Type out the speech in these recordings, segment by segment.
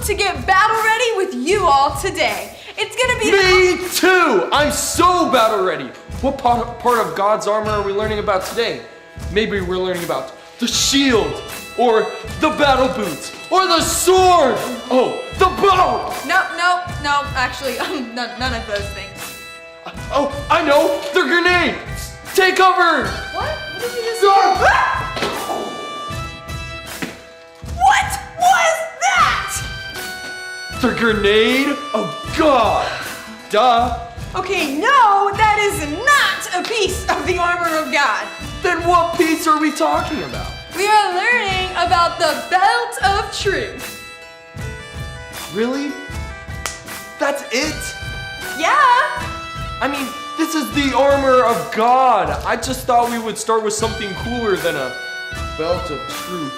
to get battle ready with you all today. It's gonna be Me too! I'm so battle ready. What part of God's armor are we learning about today? Maybe we're learning about the shield, or the battle boots, or the sword. Oh, the bow. No, actually, none of those things. Oh, I know, the grenade. Take cover. What? What did you just say? What was that? The grenade of God. Duh. Okay, no, that is not a piece of the armor of God. Then what piece are we talking about? We are learning about the belt of truth. Really? That's it? Yeah. I mean, this is the armor of God. I just thought we would start with something cooler than a belt of truth.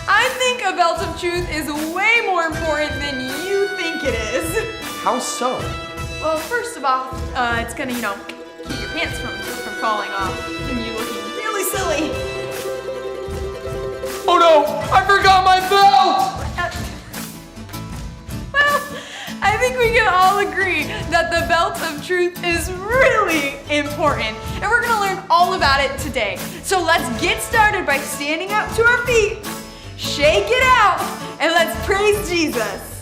I think a belt of truth is way more important than you think it is. How so? Well, first of all, it's gonna, keep your pants from falling off and you looking really silly. Oh no, I forgot my belt! Well, I think we can all agree that the belt of truth is really important, and we're gonna learn all about it today. So let's get started by standing up to our feet, shake it out, and let's praise Jesus.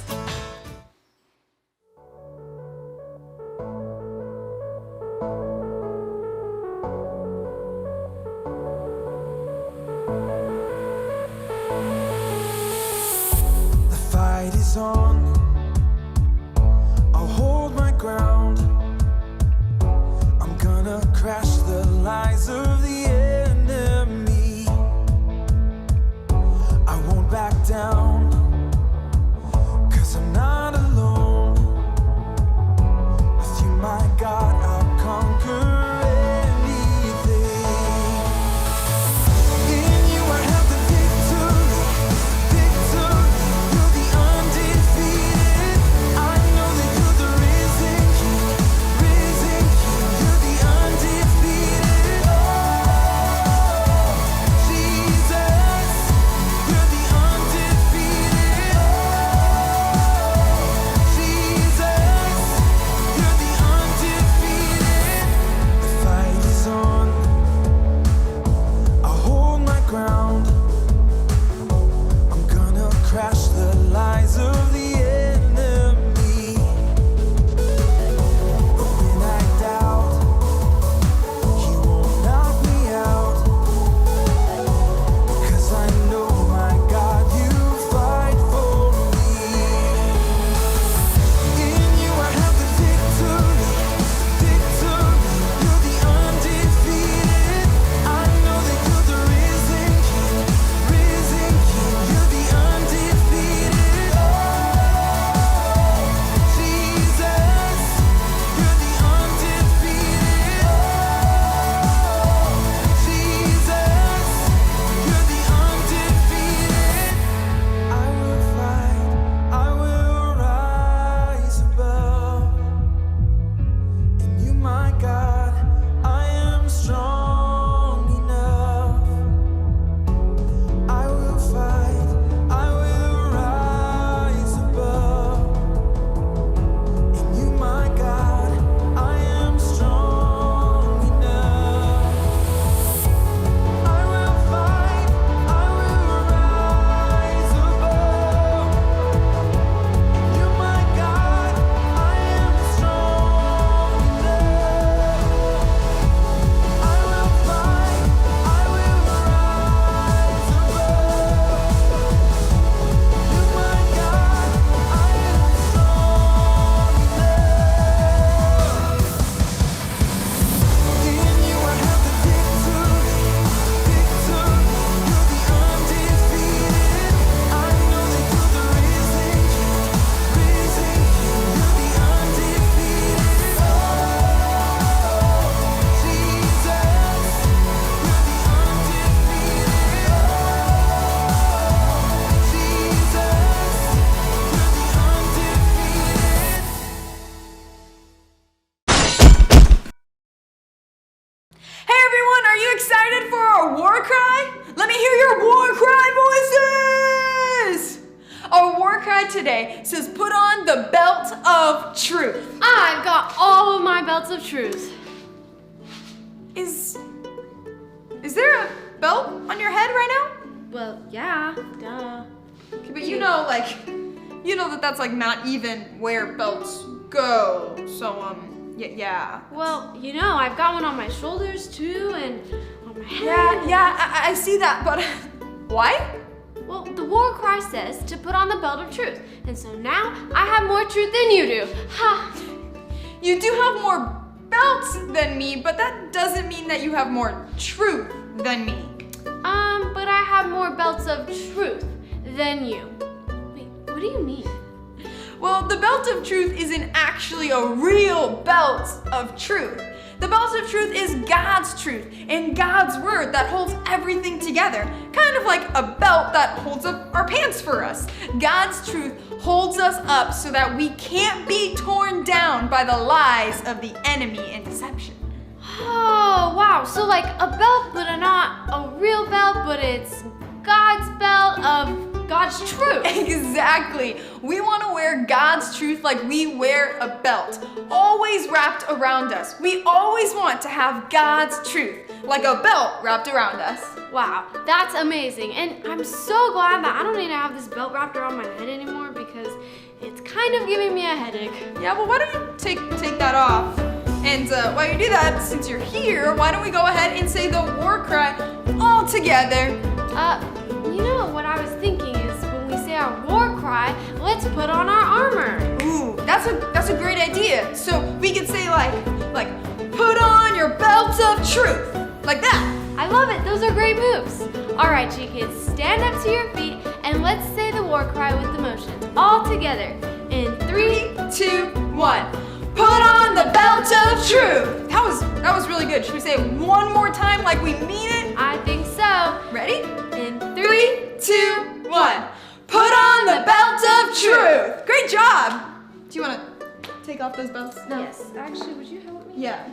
On. I'll hold my ground. I'm gonna crash the lies of the enemy. I won't back down, 'cause I'm not alone. With you, my God, I'll conquer anything. In you I have the victory. You're the undefeated. I know that you're the risen King. You're the undefeated. Oh, Jesus, you're the undefeated. today says put on the belt of truth. I've got all of my belts of truth. Is there a belt on your head right now? Well, yeah, duh. Okay, but you know that's like not even where belts go. So yeah. Well, I've got one on my shoulders too, and on my head. Yeah, I see that, but why? Well, the war cry says to put on the belt of truth, and so now I have more truth than you do. Ha! You do have more belts than me, but that doesn't mean that you have more truth than me. But I have more belts of truth than you. Wait, what do you mean? Well, the belt of truth isn't actually a real belt of truth. The belt of truth is God's truth and God's word that holds everything together. Kind of like a belt that holds up our pants for us. God's truth holds us up so that we can't be torn down by the lies of the enemy and deception. Oh, wow. So like a belt, but not a real belt, but it's God's belt of God's truth. Exactly. We want to wear God's truth like we wear a belt, always wrapped around us. We always want to have God's truth, like a belt wrapped around us. Wow, that's amazing. And I'm so glad that I don't need to have this belt wrapped around my head anymore because it's kind of giving me a headache. Yeah, well, why don't you take that off? And while you do that, since you're here, why don't we go ahead and say the war cry all together? What I was thinking is when we say our war cry, let's put on our armor. Ooh, that's a great idea. So we could say like put on your belt of truth, like that. I love it. Those are great moves. All right, you kids, stand up to your feet and let's say the war cry with the motions all together. In 3, 2, 1. Put on the belt of truth. That was really good. Should we say it one more time like we mean it? I think so. Ready? In 3, 2, 1. Put on the belt of truth. Great job. Do you want to take off those belts? No. Yes. Actually, would you help me? Yeah.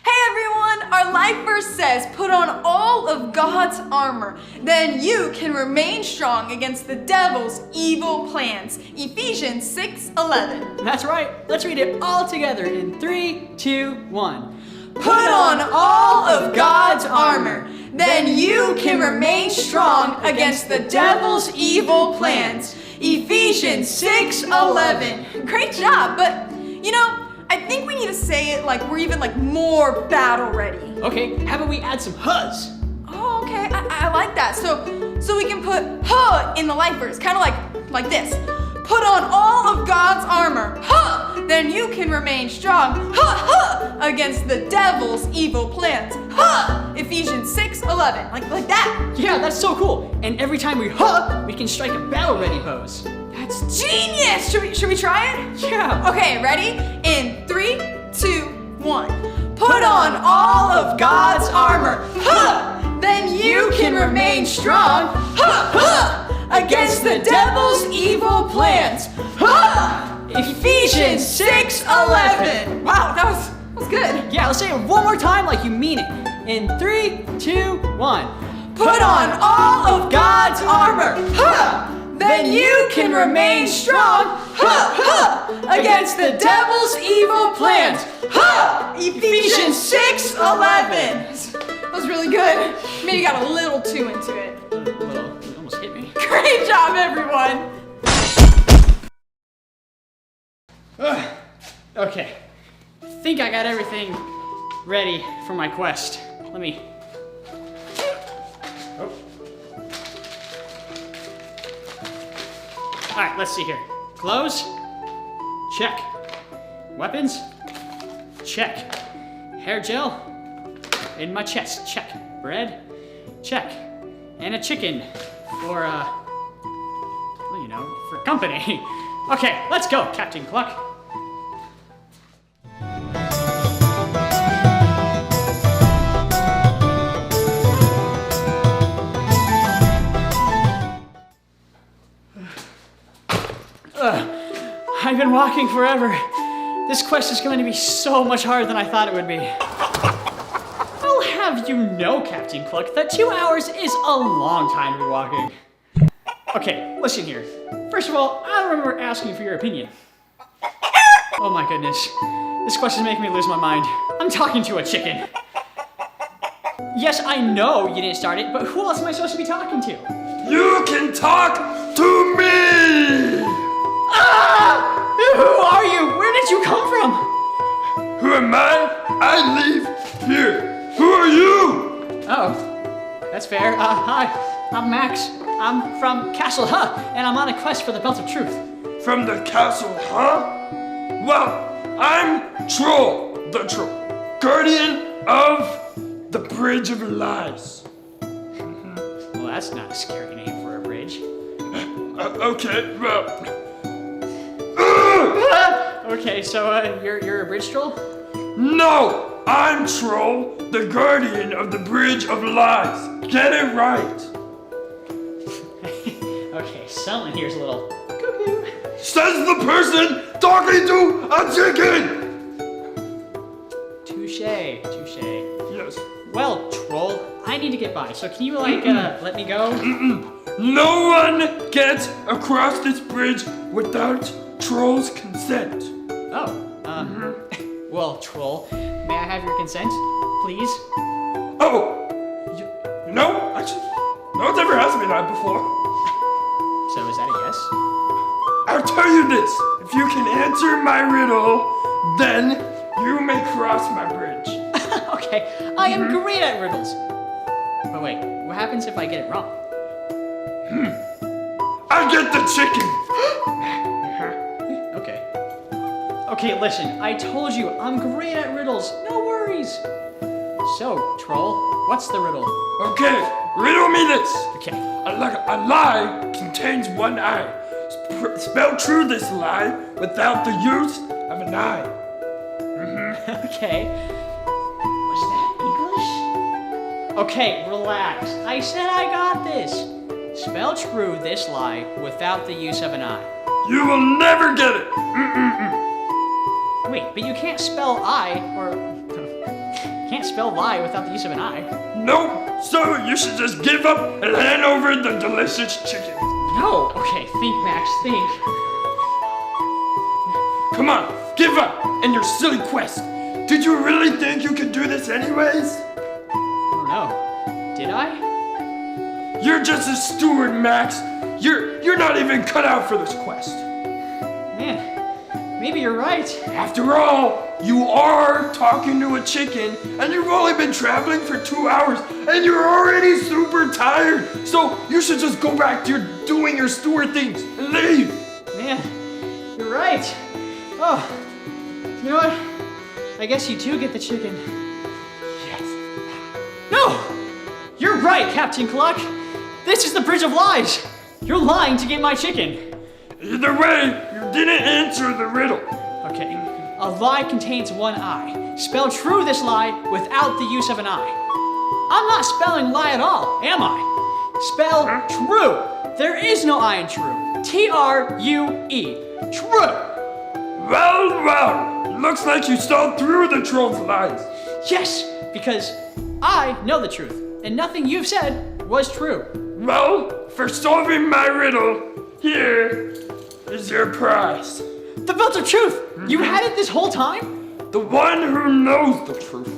Hey everyone, our life verse says, put on all of God's armor, then you can remain strong against the devil's evil plans. Ephesians 6:11. That's right. Let's read it all together in 3, 2, 1. Put on all of God's armor, then you can remain strong against the devil's evil plans. Ephesians 6:11. Great job, but I think we need to say it like we're even more battle ready. Okay, how about we add some huzz? Oh, okay, I like that. So we can put huh in the life verse, kind of like this. Put on all of God's armor, huh, then you can remain strong, huh, against the devil's evil plans, huh. Ephesians 6:11, like that. Yeah, that's so cool. And every time we we can strike a battle ready pose. That's genius. Should we try it? Yeah. Okay, ready? In 3, 2, 1. Put on all of God's armor, huh, then you can remain strong, huh, against the devil's evil plans, huh. Ephesians 6:11. Wow, that was good. Yeah, let's say it one more time like you mean it. In 3, 2, 1. Put on all of God's armor, huh, then you can remain strong, against the devil's evil plans, Ephesians 6:11. That was really good. Maybe you got a little too into it. Well, it almost hit me. Great job, everyone. Okay, think I got everything ready for my quest. Let me... Oh. All right, let's see here. Clothes? Check. Weapons? Check. Hair gel? In my chest? Check. Bread? Check. And a chicken for, for company. Okay, let's go, Captain Cluck. I've been walking forever. This quest is going to be so much harder than I thought it would be. I'll have you know, Captain Cluck, that 2 hours is a long time to be walking. Okay, listen here. First of all, I don't remember asking for your opinion. Oh my goodness. This question's making me lose my mind. I'm talking to a chicken. Yes, I know you didn't start it, but who else am I supposed to be talking to? You can talk to me! Ah! Who are you? Where did you come from? Who am I? I live here. Who are you? Oh, that's fair. Hi, I'm Max. I'm from Castle Huh, and I'm on a quest for the Belt of Truth. From the castle, huh? Well, I'm Troll, the Troll, guardian of the Bridge of Lies. Well, that's not a scary name for a bridge. Okay, well. Okay, so you're a bridge troll? No! I'm Troll, the guardian of the Bridge of Lies. Get it right. Okay, someone here's a little cuckoo. Says the person talking to a chicken! Touche. Yes. Well, Troll, I need to get by, so can you, like, let me go? No one gets across this bridge without Troll's consent. Oh, well, Troll, may I have your consent, please? Oh! You know, actually, no one's ever asked me that before. So is that a yes? I'll tell you this. If you can answer my riddle, then you may cross my bridge. Okay, I am great at riddles. But wait, what happens if I get it wrong? I get the chicken. Okay. Okay, listen, I told you, I'm great at riddles. No worries. So, Troll, what's the riddle? Okay, riddle me this. Okay. A lie contains one eye. Spell true this lie without the use of an eye. Okay. Was that English? Okay, relax. I said I got this. Spell true this lie without the use of an eye. You will never get it. Wait, but you can't spell I, or can't spell lie without the use of an eye. Nope. So you should just give up and hand over the delicious chicken. No. Okay, think, Max, think. Come on, give up in your silly quest. Did you really think you could do this anyways? I don't know. Did I? You're just a steward, Max. You're not even cut out for this quest. Man, maybe you're right. After all, you are talking to a chicken, and you've only been traveling for 2 hours, and you're already super tired. So you should just go back to doing your steward things and leave. Man, you're right. Oh, you know what? I guess you do get the chicken. Yes. No! You're right, Captain Cluck. This is the Bridge of Lies. You're lying to get my chicken. Either way, you didn't answer the riddle. Okay, a lie contains one eye. Spell true this lie without the use of an eye. I'm not spelling lie at all, am I? Spell true. There is no I in true. T-R-U-E. True. Well, looks like you saw through the troll's lies. Yes, because I know the truth, and nothing you've said was true. Well, for solving my riddle, here is your prize. The Belt of Truth! You had it this whole time? The one who knows the truth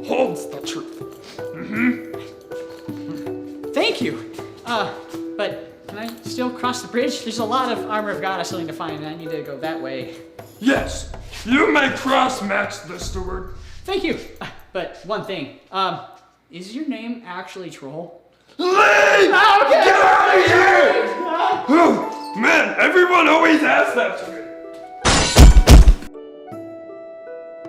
holds the truth. Thank you. But can I still cross the bridge? There's a lot of armor of God I still need to find, and I need to go that way. Yes, you may cross Max the Steward. Thank you. But one thing, is your name actually Troll? Leave! Okay. Get out of here! Oh, man, everyone always asks that to me.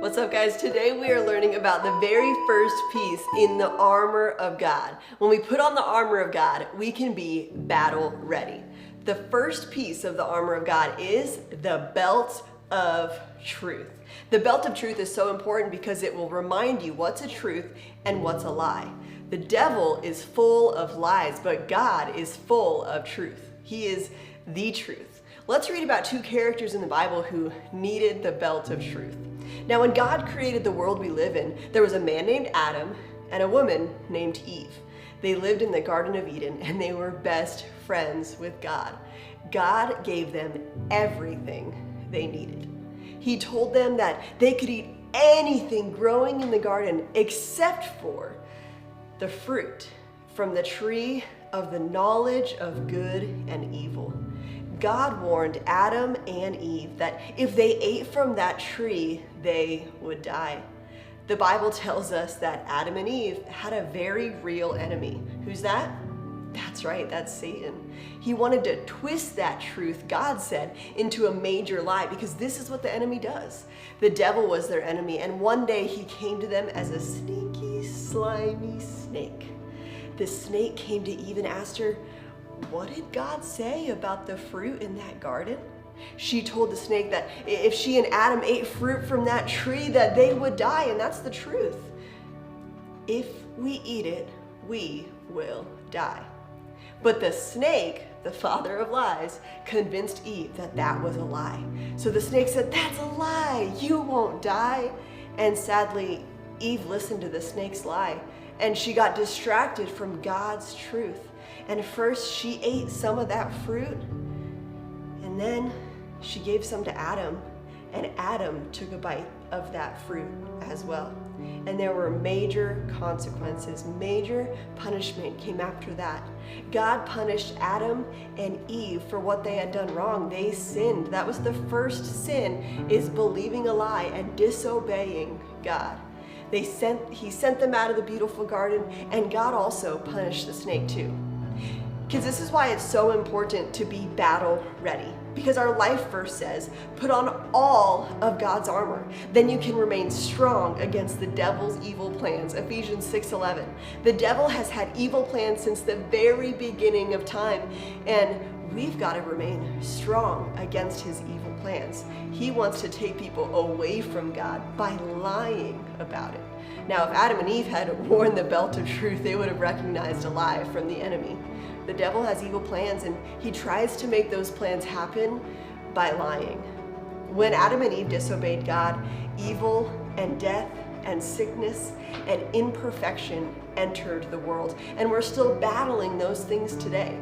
What's up, guys? Today we are learning about the very first piece in the armor of God. When we put on the armor of God, we can be battle ready. The first piece of the armor of God is the belt of truth. The belt of truth is so important because it will remind you what's a truth and what's a lie. The devil is full of lies, but God is full of truth. He is the truth. Let's read about two characters in the Bible who needed the belt of truth. Now, when God created the world we live in, there was a man named Adam and a woman named Eve. They lived in the Garden of Eden and they were best friends with God. God gave them everything they needed. He told them that they could eat anything growing in the garden except for the fruit from the tree of the knowledge of good and evil. God warned Adam and Eve that if they ate from that tree, they would die. The Bible tells us that Adam and Eve had a very real enemy. Who's that? That's right, that's Satan. He wanted to twist that truth, God said, into a major lie, because this is what the enemy does. The devil was their enemy, and one day he came to them as a sneaky, slimy snake. The snake came to Eve and asked her, "What did God say about the fruit in that garden?" She told the snake that if she and Adam ate fruit from that tree, that they would die, and that's the truth. If we eat it, we will die. But the snake, the father of lies, convinced Eve that that was a lie. So the snake said, "That's a lie, you won't die." And sadly, Eve listened to the snake's lie, and she got distracted from God's truth. And first she ate some of that fruit, and then she gave some to Adam, and Adam took a bite of that fruit as well. And there were major consequences, major punishment came after that. God punished Adam and Eve for what they had done wrong. They sinned. That was the first sin, is believing a lie and disobeying God. He sent them out of the beautiful garden, and God also punished the snake too. Kids, this is why it's so important to be battle ready. Because our life verse says, put on all of God's armor. Then you can remain strong against the devil's evil plans. Ephesians 6:11. The devil has had evil plans since the very beginning of time. And we've got to remain strong against his evil plans. He wants to take people away from God by lying about it. Now, if Adam and Eve had worn the belt of truth, they would have recognized a lie from the enemy. The devil has evil plans, and he tries to make those plans happen by lying. When Adam and Eve disobeyed God, evil and death and sickness and imperfection entered the world, and we're still battling those things today.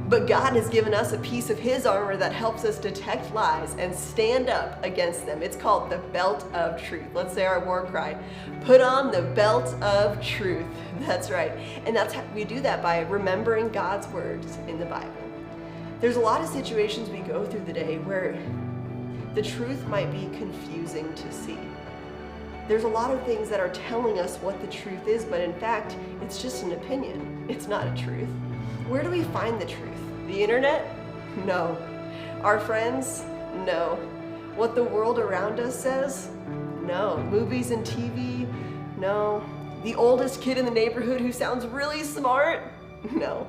But God has given us a piece of his armor that helps us detect lies and stand up against them. It's called the belt of truth. Let's say our war cry. Put on the belt of truth. That's right. And that's how we do that, by remembering God's words in the Bible. There's a lot of situations we go through the day where the truth might be confusing to see. There's a lot of things that are telling us what the truth is, but in fact, it's just an opinion. It's not a truth. Where do we find the truth? The internet? No. Our friends? No. What the world around us says? No. Movies and TV? No. The oldest kid in the neighborhood who sounds really smart? No.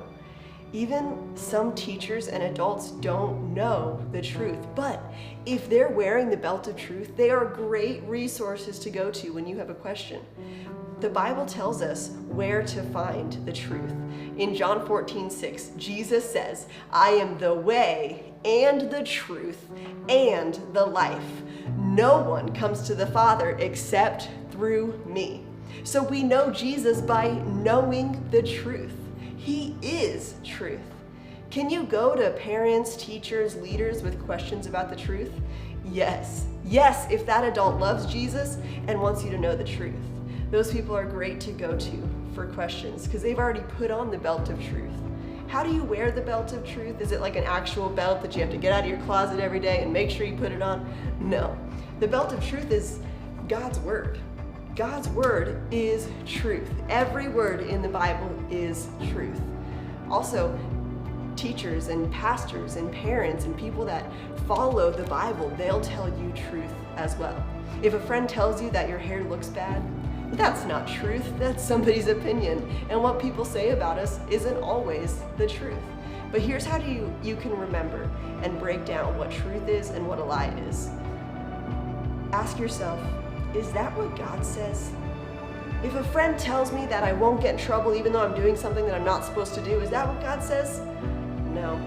Even some teachers and adults don't know the truth, but if they're wearing the belt of truth, they are great resources to go to when you have a question. The Bible tells us where to find the truth. In John 14:6, Jesus says, "I am the way and the truth and the life. No one comes to the Father except through me." So we know Jesus by knowing the truth. He is truth. Can you go to parents, teachers, leaders with questions about the truth? Yes. Yes, if that adult loves Jesus and wants you to know the truth. Those people are great to go to for questions because they've already put on the belt of truth. How do you wear the belt of truth? Is it like an actual belt that you have to get out of your closet every day and make sure you put it on? No. The belt of truth is God's word. God's word is truth. Every word in the Bible is truth. Also, teachers and pastors and parents and people that follow the Bible, they'll tell you truth as well. If a friend tells you that your hair looks bad, that's not truth, that's somebody's opinion. And what people say about us isn't always the truth. But here's how you can remember and break down what truth is and what a lie is. Ask yourself, is that what God says? If a friend tells me that I won't get in trouble even though I'm doing something that I'm not supposed to do, is that what God says? No.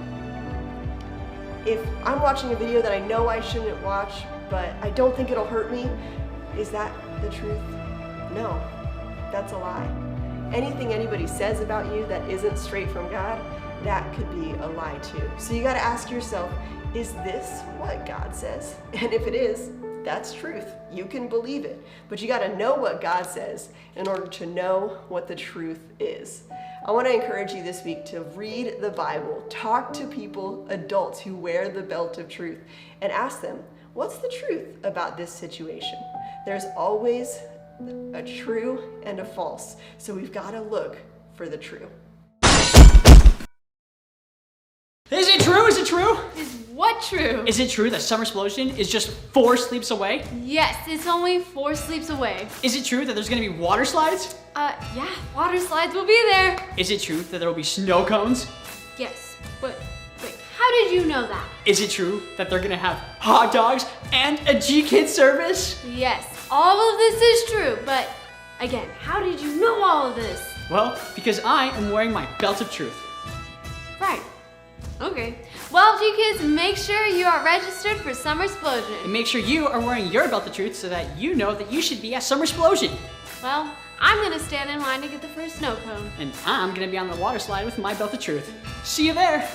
If I'm watching a video that I know I shouldn't watch, but I don't think it'll hurt me, is that the truth? No, that's a lie. anything anybody says about you that isn't straight from God, that could be a lie too. So you got to ask yourself, is this what God says? And if it is, that's truth. You can believe it. But you got to know what God says in order to know what the truth is. I want to encourage you this week to read the Bible, talk to people, adults who wear the belt of truth, and ask them, what's the truth about this situation? There's always a true and a false. So we've got to look for the true. Is it true? Is it true? Is what true? Is it true that Summer Splosion is just 4 sleeps away? Yes, it's only 4 sleeps away. Is it true that there's gonna be water slides? Yeah, water slides will be there. Is it true that there will be snow cones? Yes, but wait, how did you know that? Is it true that they're gonna have hot dogs and a G-Kid service? Yes, all of this is true, but again, how did you know all of this? Well, because I am wearing my belt of truth. Right. Okay. Well, G-Kids, make sure you are registered for Summer Splosion. And make sure you are wearing your belt of truth so that you know that you should be at Summer Splosion. Well, I'm gonna stand in line to get the first snow cone. And I'm gonna be on the water slide with my belt of truth. See you there.